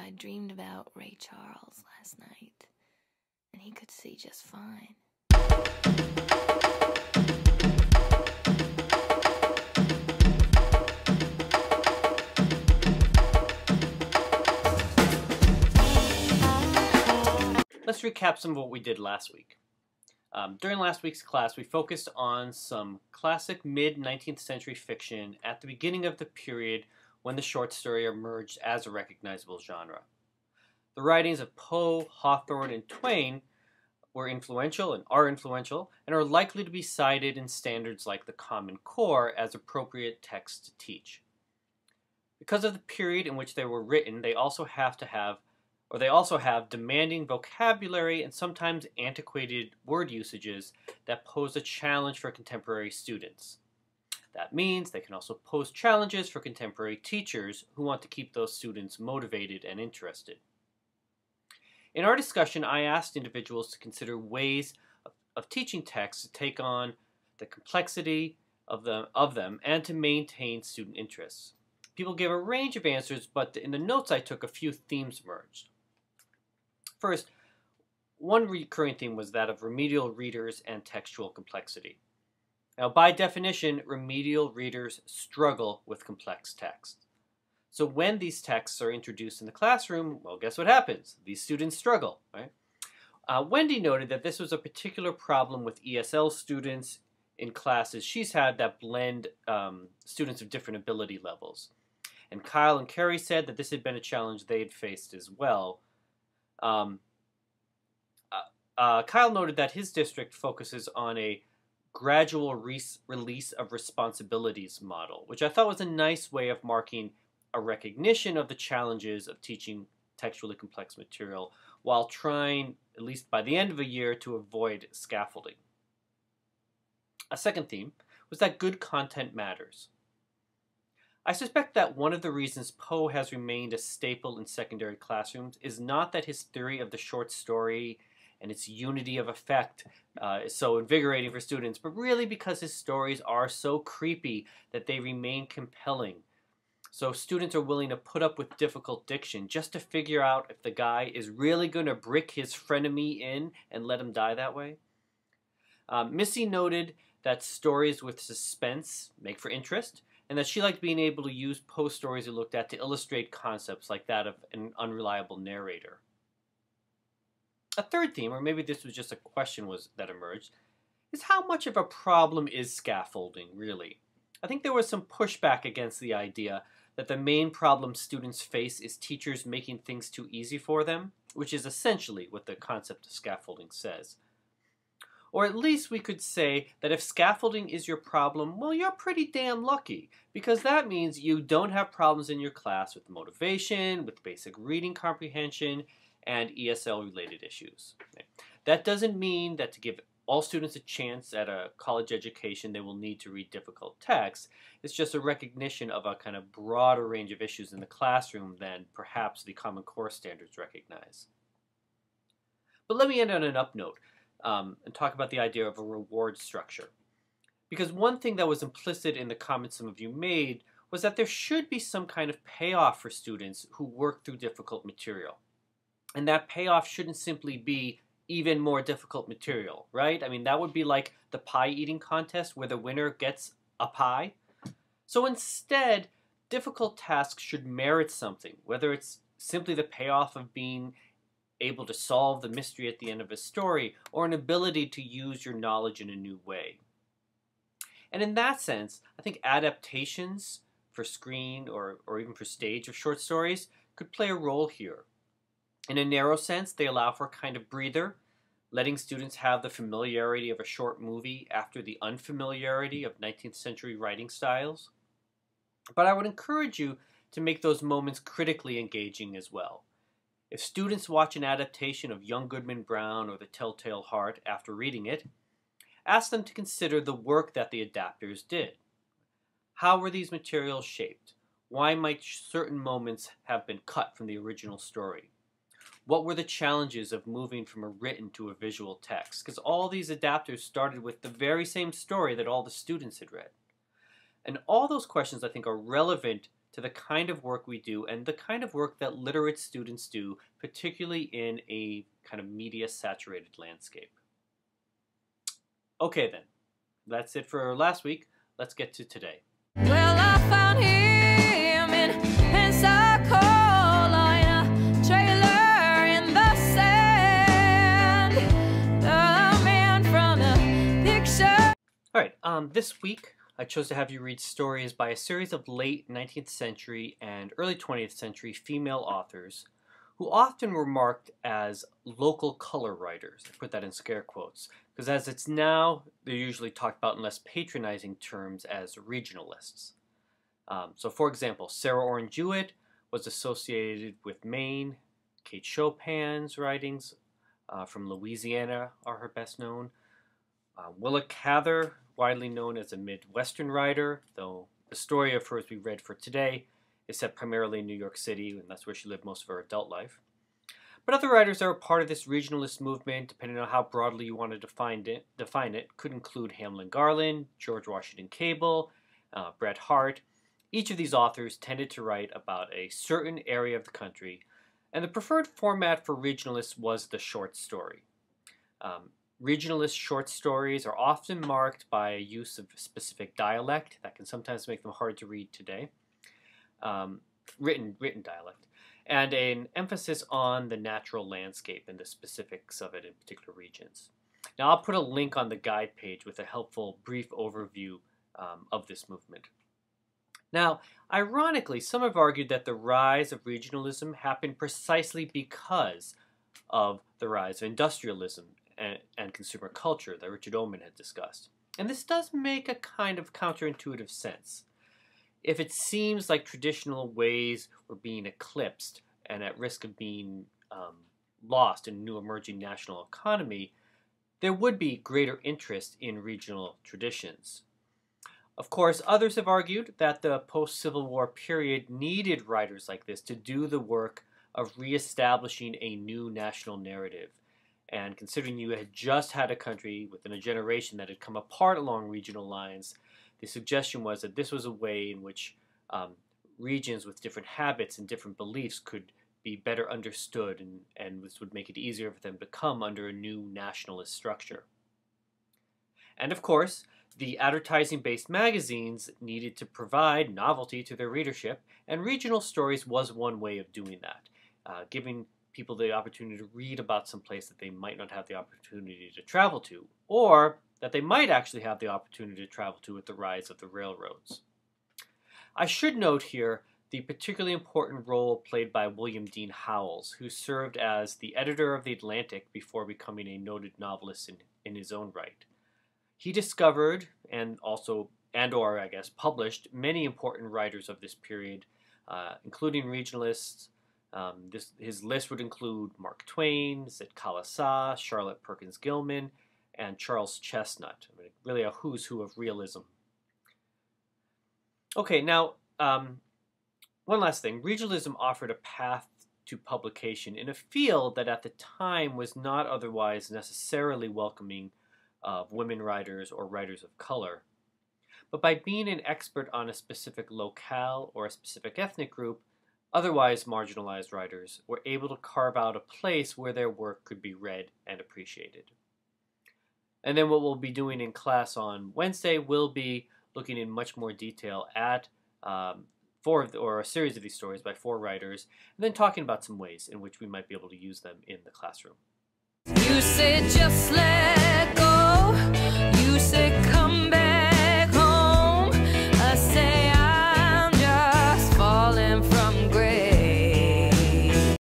I dreamed about Ray Charles last night, and he could see just fine. Let's recap some of what we did last week. During last week's class, we focused on some classic mid-19th century fiction at the beginning of the period when the short story emerged as a recognizable genre. The writings of Poe, Hawthorne, and Twain were influential and are likely to be cited in standards like the Common Core as appropriate texts to teach. Because of the period in which they were written, they also have demanding vocabulary and sometimes antiquated word usages that pose a challenge for contemporary students. That means they can also pose challenges for contemporary teachers who want to keep those students motivated and interested. In our discussion, I asked individuals to consider ways of teaching texts to take on the complexity of them and to maintain student interests. People gave a range of answers, but in the notes I took, a few themes emerged. First, one recurring theme was that of remedial readers and textual complexity. Now, by definition, remedial readers struggle with complex text. So when these texts are introduced in the classroom, well, guess what happens? These students struggle, right? Wendy noted that this was a particular problem with ESL students in classes she's had that blend students of different ability levels. And Kyle and Carrie said that this had been a challenge they had faced as well. Kyle noted that his district focuses on a gradual release of responsibilities model, which I thought was a nice way of marking a recognition of the challenges of teaching textually complex material while trying, at least by the end of a year, to avoid scaffolding. A second theme was that good content matters. I suspect that one of the reasons Poe has remained a staple in secondary classrooms is not that his theory of the short story and its unity of effect is so invigorating for students, but really because his stories are so creepy that they remain compelling. So students are willing to put up with difficult diction just to figure out if the guy is really going to brick his frenemy in and let him die that way. Missy noted that stories with suspense make for interest, and that she liked being able to use Poe stories he looked at to illustrate concepts like that of an unreliable narrator. A third theme, or maybe this was just a question that emerged, is how much of a problem is scaffolding, really? I think there was some pushback against the idea that the main problem students face is teachers making things too easy for them, which is essentially what the concept of scaffolding says. Or at least we could say that if scaffolding is your problem, well, you're pretty damn lucky, because that means you don't have problems in your class with motivation, with basic reading comprehension, and ESL-related issues. That doesn't mean that to give all students a chance at a college education they will need to read difficult texts. It's just a recognition of a kind of broader range of issues in the classroom than perhaps the Common Core standards recognize. But let me end on an up note and talk about the idea of a reward structure. Because one thing that was implicit in the comments some of you made was that there should be some kind of payoff for students who work through difficult material. And that payoff shouldn't simply be even more difficult material, right? I mean, that would be like the pie eating contest where the winner gets a pie. So instead, difficult tasks should merit something, whether it's simply the payoff of being able to solve the mystery at the end of a story, or an ability to use your knowledge in a new way. And in that sense, I think adaptations for screen or even for stage of short stories could play a role here. In a narrow sense, they allow for a kind of breather, letting students have the familiarity of a short movie after the unfamiliarity of 19th century writing styles. But I would encourage you to make those moments critically engaging as well. If students watch an adaptation of Young Goodman Brown or The Telltale Heart after reading it, ask them to consider the work that the adapters did. How were these materials shaped? Why might certain moments have been cut from the original story? What were the challenges of moving from a written to a visual text? Because all these adapters started with the very same story that all the students had read. And all those questions, I think, are relevant to the kind of work we do and the kind of work that literate students do, particularly in a kind of media-saturated landscape. Okay then, that's it for last week. Let's get to today. Well, I found him in Pensacola in a trailer in the sand. The man from the picture. All right, this week I chose to have you read stories by a series of late 19th century and early 20th century female authors who often were marked as local color writers. I put that in scare quotes, because as it's now, they're usually talked about in less patronizing terms as regionalists. So for example, Sarah Orne Jewett was associated with Maine. Kate Chopin's writings from Louisiana are her best known. Willa Cather, widely known as a Midwestern writer, though the story of hers we read for today is set primarily in New York City, and that's where she lived most of her adult life. But other writers that are part of this regionalist movement, depending on how broadly you want to define it, could include Hamlin Garland, George Washington Cable, Bret Harte. Each of these authors tended to write about a certain area of the country, and the preferred format for regionalists was the short story. Regionalist short stories are often marked by a use of specific dialect that can sometimes make them hard to read today. Written dialect, and an emphasis on the natural landscape and the specifics of it in particular regions. Now I'll put a link on the guide page with a helpful brief overview of this movement. Now, ironically, some have argued that the rise of regionalism happened precisely because of the rise of industrialism and consumer culture that Richard Oman had discussed. And this does make a kind of counterintuitive sense. If it seems like traditional ways were being eclipsed and at risk of being lost in a new emerging national economy, there would be greater interest in regional traditions. Of course, others have argued that the post-Civil War period needed writers like this to do the work of reestablishing a new national narrative. And considering you had just had a country within a generation that had come apart along regional lines, the suggestion was that this was a way in which regions with different habits and different beliefs could be better understood, and this would make it easier for them to come under a new nationalist structure. And of course, the advertising-based magazines needed to provide novelty to their readership, and regional stories was one way of doing that, giving people the opportunity to read about some place that they might not have the opportunity to travel to, or that they might actually have the opportunity to travel to with the rise of the railroads. I should note here the particularly important role played by William Dean Howells, who served as the editor of The Atlantic before becoming a noted novelist in his own right. He discovered or published many important writers of this period, including regionalists. His list would include Mark Twain, Zit Khalasa, Charlotte Perkins Gilman, and Charles Chesnutt. I mean, really a who's who of realism. Okay, now, one last thing. Regionalism offered a path to publication in a field that at the time was not otherwise necessarily welcoming of women writers or writers of color. But by being an expert on a specific locale or a specific ethnic group, otherwise marginalized writers were able to carve out a place where their work could be read and appreciated. And then what we'll be doing in class on Wednesday will be looking in much more detail at a series of these stories by 4 writers, and then talking about some ways in which we might be able to use them in the classroom. You said just let